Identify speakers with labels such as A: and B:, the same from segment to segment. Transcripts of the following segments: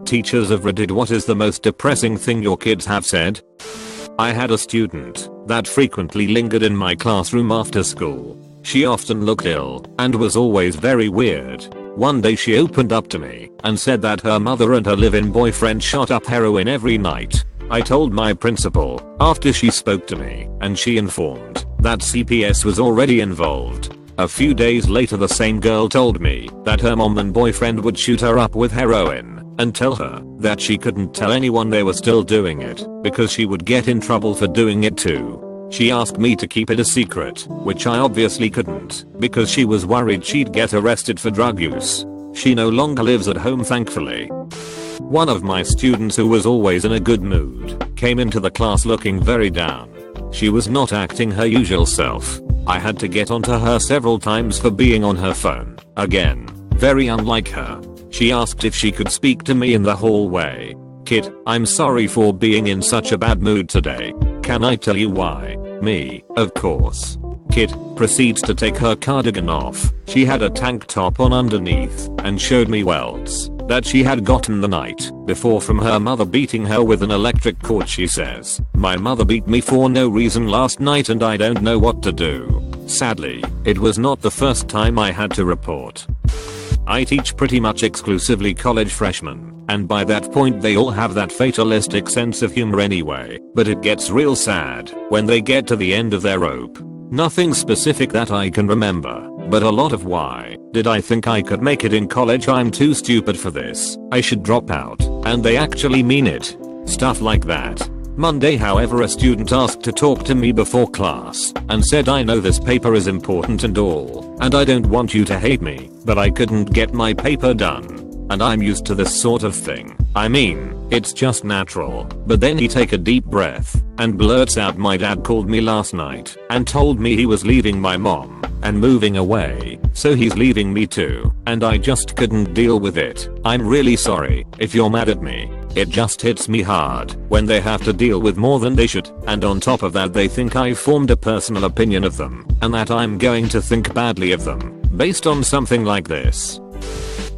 A: Teachers of Reddit, what is the most depressing thing your kids have said? I had a student that frequently lingered in my classroom after school. She often looked ill and was always very weird. One day she opened up to me and said that her mother and her live-in boyfriend shot up heroin every night. I told my principal after she spoke to me, and she informed that CPS was already involved. A few days later the same girl told me that her mom and boyfriend would shoot her up with heroin and tell her that she couldn't tell anyone they were still doing it because she would get in trouble for doing it too. She asked me to keep it a secret, which I obviously couldn't because she was worried she'd get arrested for drug use. She no longer lives at home, thankfully. One of my students, who was always in a good mood, came into the class looking very down. She was not acting her usual self. I had to get onto her several times for being on her phone. Again, very unlike her. She asked if she could speak to me in the hallway. Kid, I'm sorry for being in such a bad mood today. Can I tell you why? Me, of course. Kid proceeds to take her cardigan off. She had a tank top on underneath and showed me welts that she had gotten the night before from her mother beating her with an electric cord. She says, "My mother beat me for no reason last night and I don't know what to do." Sadly, it was not the first time I had to report. I teach pretty much exclusively college freshmen, and by that point they all have that fatalistic sense of humor anyway, but it gets real sad when they get to the end of their rope. Nothing specific that I can remember, but a lot of why did I think I could make it in college? I'm too stupid for this. I should drop out. And they actually mean it. Stuff like that. Monday, however, a student asked to talk to me before class and said, "I know this paper is important and all, and I don't want you to hate me, but I couldn't get my paper done. And I'm used to this sort of thing. I mean, it's just natural." But then he take a deep breath and blurts out, "My dad called me last night and told me he was leaving my mom and moving away, so he's leaving me too, and I just couldn't deal with it. I'm really sorry if you're mad at me. It just hits me hard when they have to deal with more than they should, and on top of that they think I've formed a personal opinion of them and that I'm going to think badly of them based on something like this."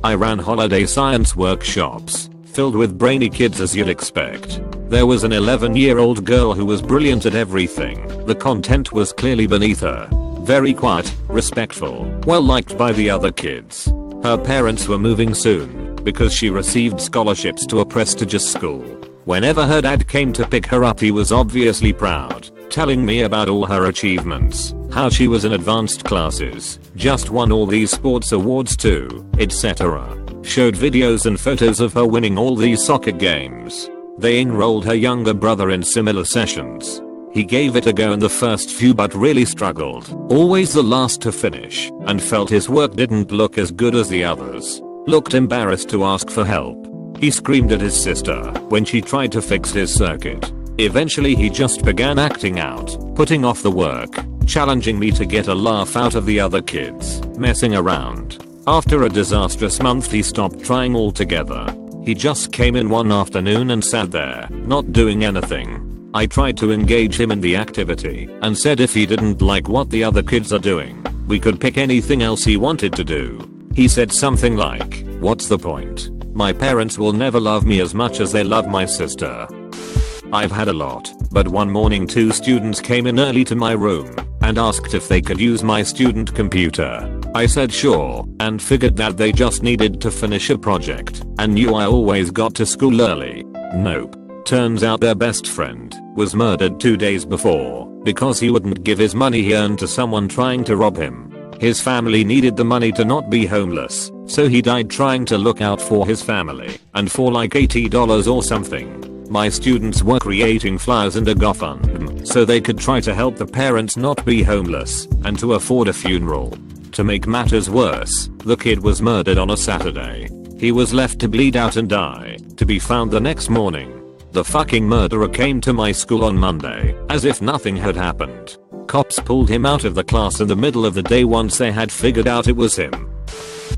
A: I ran holiday science workshops filled with brainy kids, as you'd expect. There was an 11-year-old girl who was brilliant at everything. The content was clearly beneath her. Very quiet, respectful, well liked by the other kids. Her parents were moving soon because she received scholarships to a prestigious school. Whenever her dad came to pick her up, he was obviously proud, telling me about all her achievements, how she was in advanced classes, just won all these sports awards too, etc. Showed videos and photos of her winning all these soccer games. They enrolled her younger brother in similar sessions. He gave it a go in the first few but really struggled, always the last to finish, and felt his work didn't look as good as the others. Looked embarrassed to ask for help. He screamed at his sister when she tried to fix his circuit. Eventually he just began acting out, putting off the work, challenging me to get a laugh out of the other kids, messing around. After a disastrous month he stopped trying altogether. He just came in one afternoon and sat there, not doing anything. I tried to engage him in the activity and said if he didn't like what the other kids are doing, we could pick anything else he wanted to do. He said something like, "What's the point? My parents will never love me as much as they love my sister." I've had a lot, but one morning 2 students came in early to my room and asked if they could use my student computer. I said sure, and figured that they just needed to finish a project and knew I always got to school early. Nope. Turns out their best friend was murdered 2 days before because he wouldn't give his money he earned to someone trying to rob him. His family needed the money to not be homeless, so he died trying to look out for his family, and for like $80 or something. My students were creating flyers and a GoFundMe so they could try to help the parents not be homeless and to afford a funeral. To make matters worse, the kid was murdered on a Saturday. He was left to bleed out and die, to be found the next morning. The fucking murderer came to my school on Monday, as if nothing had happened. Cops pulled him out of the class in the middle of the day once they had figured out it was him.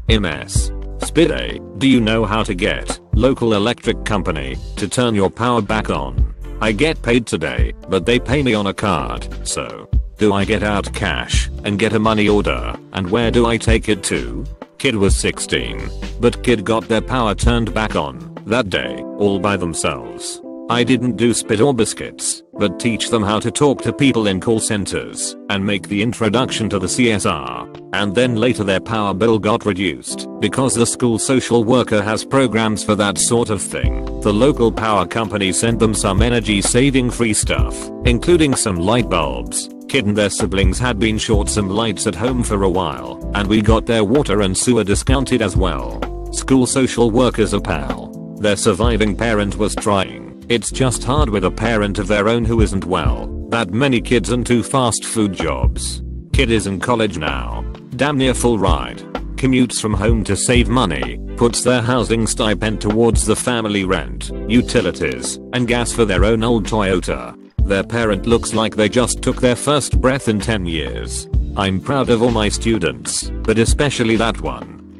A: MS. Spidey, do you know how to get local electric company to turn your power back on? I get paid today, but they pay me on a card, so do I get out cash and get a money order, and where do I take it to? Kid was 16, but kid got their power turned back on. that day, all by themselves. I didn't do spit or biscuits, but teach them how to talk to people in call centers and make the introduction to the CSR. And then later their power bill got reduced because the school social worker has programs for that sort of thing. The local power company sent them some energy saving free stuff, including some light bulbs. Kid and their siblings had been short some lights at home for a while, and we got their water and sewer discounted as well. School social workers are pal. Their surviving parent was trying. It's just hard with a parent of their own who isn't well. That many kids and 2 fast food jobs. Kid is in college now. Damn near full ride. Commutes from home to save money. Puts their housing stipend towards the family rent, utilities, and gas for their own old Toyota. Their parent looks like they just took their first breath in 10 years. I'm proud of all my students, but especially that one.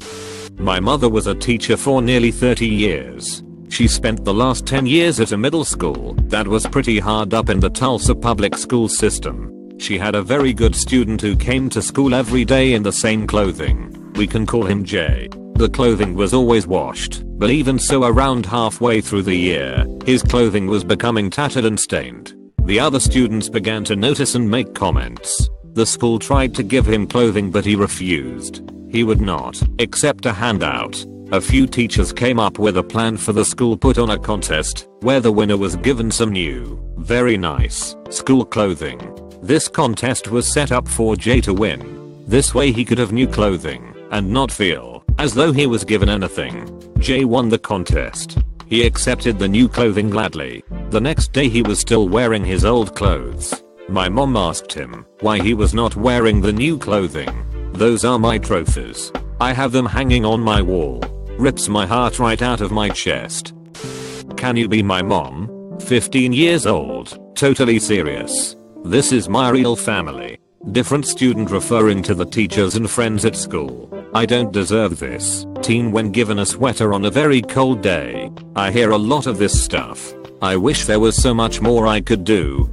A: My mother was a teacher for nearly 30 years. She spent the last 10 years at a middle school that was pretty hard up in the Tulsa public school system. She had a very good student who came to school every day in the same clothing. We can call him Jay. The clothing was always washed, but even so around halfway through the year, his clothing was becoming tattered and stained. The other students began to notice and make comments. The school tried to give him clothing but he refused. He would not accept a handout. A few teachers came up with a plan for the school put on a contest where the winner was given some new, very nice, school clothing. This contest was set up for Jay to win. This way he could have new clothing and not feel as though he was given anything. Jay won the contest. He accepted the new clothing gladly. The next day he was still wearing his old clothes. My mom asked him why he was not wearing the new clothing. Those are my trophies. I have them hanging on my wall. Rips my heart right out of my chest. Can you be my mom? 15 years old, totally serious. This is my real family. Different student referring to the teachers and friends at school. I don't deserve this. Teen when given a sweater on a very cold day. I hear a lot of this stuff. I wish there was so much more I could do.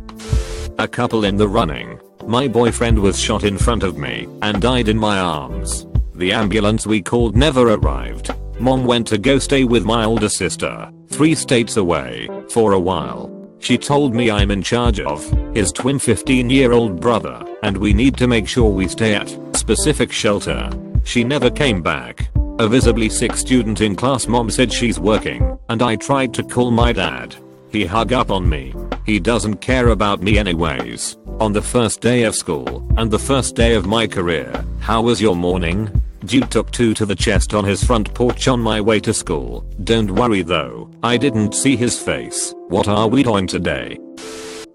A: A couple in the running. My boyfriend was shot in front of me and died in my arms. The ambulance we called never arrived. Mom went to go stay with my older sister, 3 states away, for a while. She told me I'm in charge of his twin 15-year-old brother, and we need to make sure we stay at specific shelter. She never came back. A visibly sick student in class mom said she's working, and I tried to call my dad. He hung up on me. He doesn't care about me anyways. On the first day of school, and the first day of my career, how was your morning? Dude took 2 to the chest on his front porch on my way to school. Don't worry though, I didn't see his face. What are we doing today?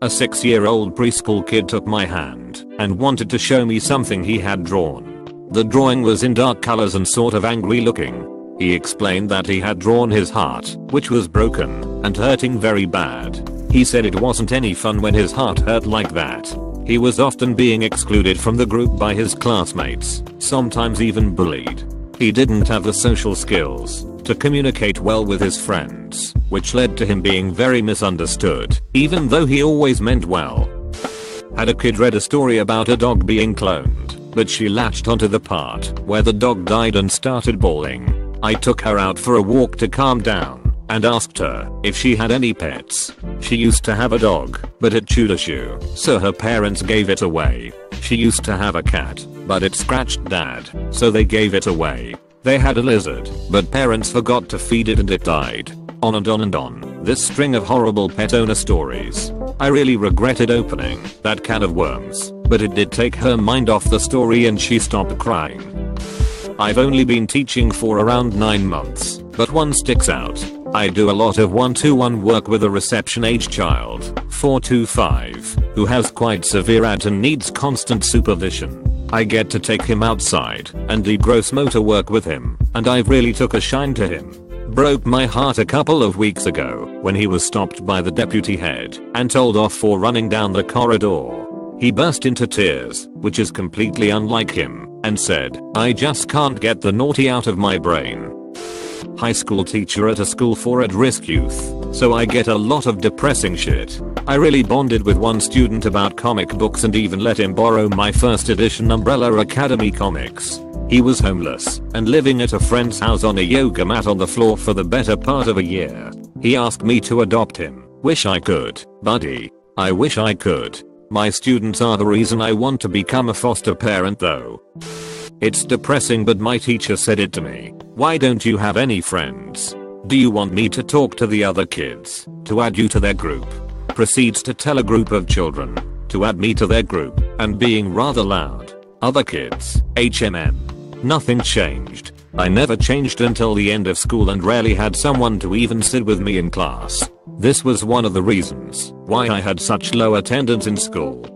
A: A 6-year-old preschool kid took my hand and wanted to show me something he had drawn. The drawing was in dark colors and sort of angry looking. He explained that he had drawn his heart, which was broken and hurting very bad. He said it wasn't any fun when his heart hurt like that. He was often being excluded from the group by his classmates, sometimes even bullied. He didn't have the social skills to communicate well with his friends, which led to him being very misunderstood, even though he always meant well. Had a kid read a story about a dog being cloned, but she latched onto the part where the dog died and started bawling. I took her out for a walk to calm down and asked her if she had any pets. She used to have a dog, but it chewed a shoe, so her parents gave it away. She used to have a cat, but it scratched dad, so they gave it away. They had a lizard, but parents forgot to feed it and it died. On and on and on. This string of horrible pet owner stories. I really regretted opening that can of worms, but it did take her mind off the story and she stopped crying. I've only been teaching for around 9 months, but one sticks out. I do a lot of one-to-one work with a reception age child, 4 to 5, who has quite severe ADD and needs constant supervision. I get to take him outside and do gross motor work with him, and I've really took a shine to him. Broke my heart a couple of weeks ago when he was stopped by the deputy head and told off for running down the corridor. He burst into tears, which is completely unlike him, and said, "I just can't get the naughty out of my brain." High school teacher at a school for at-risk youth, so I get a lot of depressing shit. I really bonded with one student about comic books and even let him borrow my first edition Umbrella Academy comics. He was homeless and living at a friend's house on a yoga mat on the floor for the better part of a year. He asked me to adopt him. Wish I could, buddy. I wish I could. My students are the reason I want to become a foster parent though. It's depressing, but my teacher said it to me. Why don't you have any friends? Do you want me to talk to the other kids? To add you to their group? Proceeds to tell a group of children to add me to their group, and being rather loud. Other kids, HMM. Nothing changed. I never changed until the end of school and rarely had someone to even sit with me in class. This was one of the reasons why I had such low attendance in school.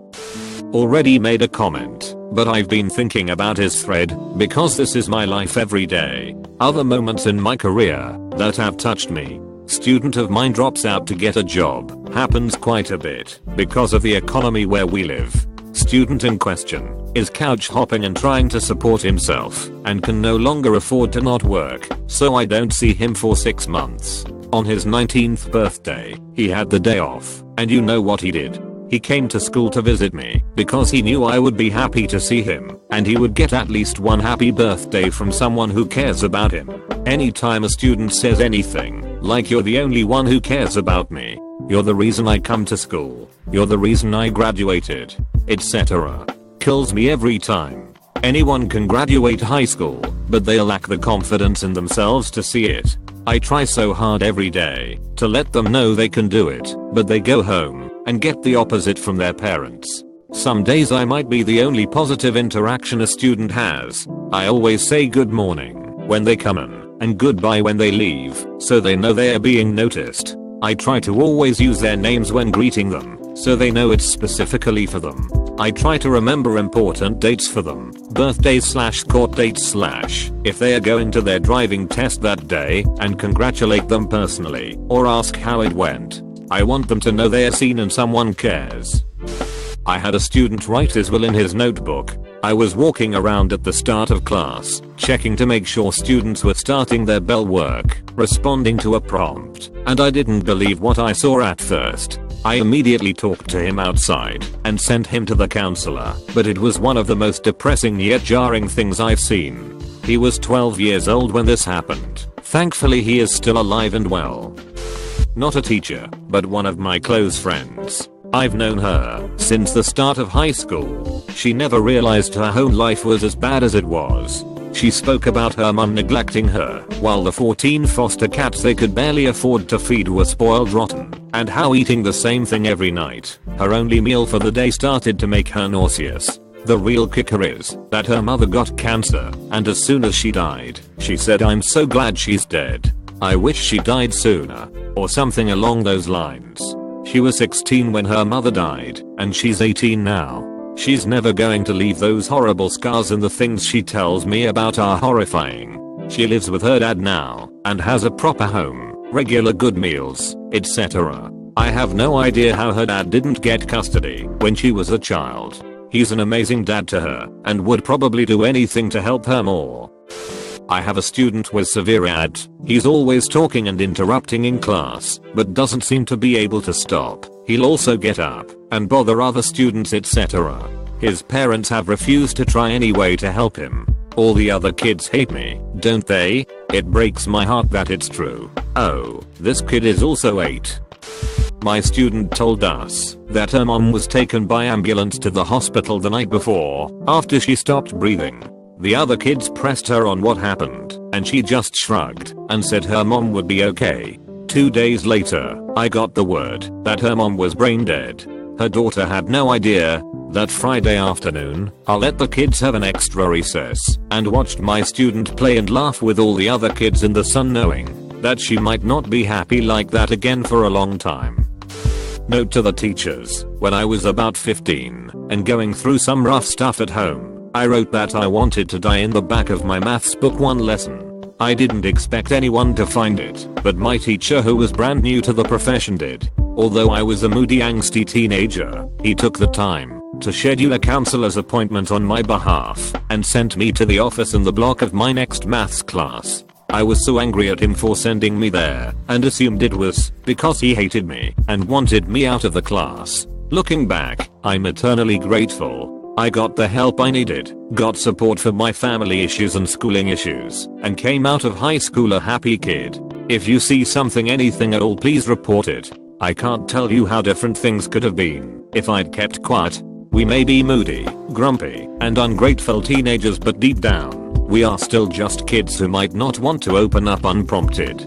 A: Already made a comment, but I've been thinking about his thread because this is my life every day. Other moments in my career that have touched me. Student of mine drops out to get a job. Happens quite a bit because of the economy where we live. Student in question is couch hopping and trying to support himself and can no longer afford to not work, so I don't see him for 6 months. On his 19th birthday, he had the day off, and you know what he did? He came to school to visit me because he knew I would be happy to see him and he would get at least one happy birthday from someone who cares about him. Anytime a student says anything, like you're the only one who cares about me, you're the reason I come to school, you're the reason I graduated, etc. Kills me every time. Anyone can graduate high school, but they lack the confidence in themselves to see it. I try so hard every day to let them know they can do it, but they go home and get the opposite from their parents. Some days I might be the only positive interaction a student has. I always say good morning when they come in and goodbye when they leave, so they know they are being noticed. I try to always use their names when greeting them, so they know it's specifically for them. I try to remember important dates for them, birthdays/court dates/ if they are going to their driving test that day, and congratulate them personally, or ask how it went. I want them to know they are seen and someone cares. I had a student write his will in his notebook. I was walking around at the start of class, checking to make sure students were starting their bell work, responding to a prompt, and I didn't believe what I saw at first. I immediately talked to him outside and sent him to the counselor, but it was one of the most depressing yet jarring things I've seen. He was 12 years old when this happened. Thankfully he is still alive and well. Not a teacher, but one of my close friends. I've known her since the start of high school. She never realized her home life was as bad as it was. She spoke about her mum neglecting her, while the 14 foster cats they could barely afford to feed were spoiled rotten, and how eating the same thing every night, her only meal for the day, started to make her nauseous. The real kicker is that her mother got cancer, and as soon as she died, she said, "I'm so glad she's dead. I wish she died sooner," or something along those lines. She was 16 when her mother died, and she's 18 now. She's never going to leave those horrible scars, and the things she tells me about are horrifying. She lives with her dad now, and has a proper home, regular good meals, etc. I have no idea how her dad didn't get custody when she was a child. He's an amazing dad to her, and would probably do anything to help her more. I have a student with severe AD. He's always talking and interrupting in class, but doesn't seem to be able to stop. He'll also get up and bother other students, etc. His parents have refused to try any way to help him. All the other kids hate me, don't they? It breaks my heart that it's true. Oh, this kid is also 8. My student told us that her mom was taken by ambulance to the hospital the night before after she stopped breathing. The other kids pressed her on what happened, and she just shrugged and said her mom would be okay. 2 days later, I got the word that her mom was brain dead. Her daughter had no idea. That Friday afternoon, I let the kids have an extra recess and watched my student play and laugh with all the other kids in the sun, knowing that she might not be happy like that again for a long time. Note to the teachers: when I was about 15 and going through some rough stuff at home, I wrote that I wanted to die in the back of my maths book one lesson. I didn't expect anyone to find it, but my teacher, who was brand new to the profession, did. Although I was a moody, angsty teenager, he took the time to schedule a counselor's appointment on my behalf and sent me to the office in the block of my next maths class. I was so angry at him for sending me there and assumed it was because he hated me and wanted me out of the class. Looking back, I'm eternally grateful. I got the help I needed, got support for my family issues and schooling issues, and came out of high school a happy kid. If you see something, anything at all, please report it. I can't tell you how different things could have been if I'd kept quiet. We may be moody, grumpy, and ungrateful teenagers, but deep down, we are still just kids who might not want to open up unprompted.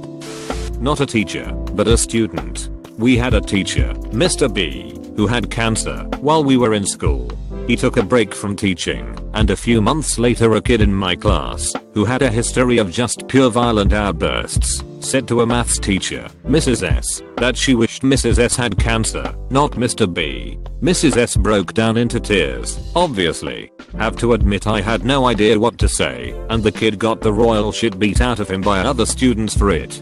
A: Not a teacher, but a student. We had a teacher, Mr. B, who had cancer while we were in school. He took a break from teaching, and a few months later a kid in my class, who had a history of just pure violent outbursts, said to a maths teacher, Mrs. S, that she wished Mrs. S had cancer, not Mr. B. Mrs. S broke down into tears, obviously. Have to admit I had no idea what to say, and the kid got the royal shit beat out of him by other students for it.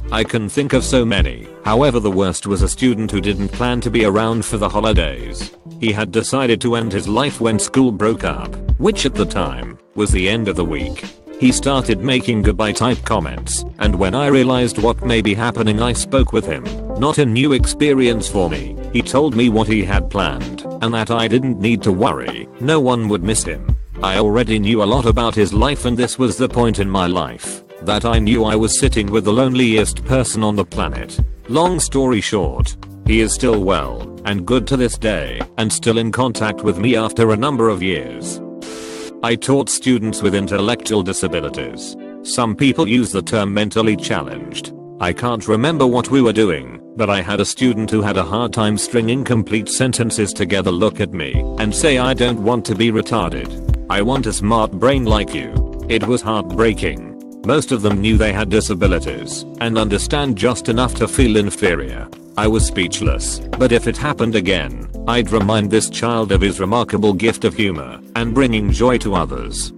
A: I can think of so many. However, the worst was a student who didn't plan to be around for the holidays. He had decided to end his life when school broke up, which at the time was the end of the week. He started making goodbye type comments, and when I realized what may be happening, I spoke with him. Not a new experience for me. He told me what he had planned, and that I didn't need to worry, no one would miss him. I already knew a lot about his life, and this was the point in my life that I knew I was sitting with the loneliest person on the planet. Long story short, he is still well and good to this day, and still in contact with me after a number of years. I taught students with intellectual disabilities. Some people use the term mentally challenged. I can't remember what we were doing, but I had a student who had a hard time stringing complete sentences together look at me and say, I don't want to be retarded. I want a smart brain like you. It was heartbreaking. Most of them knew they had disabilities and understand just enough to feel inferior. I was speechless, but if it happened again, I'd remind this child of his remarkable gift of humor and bringing joy to others.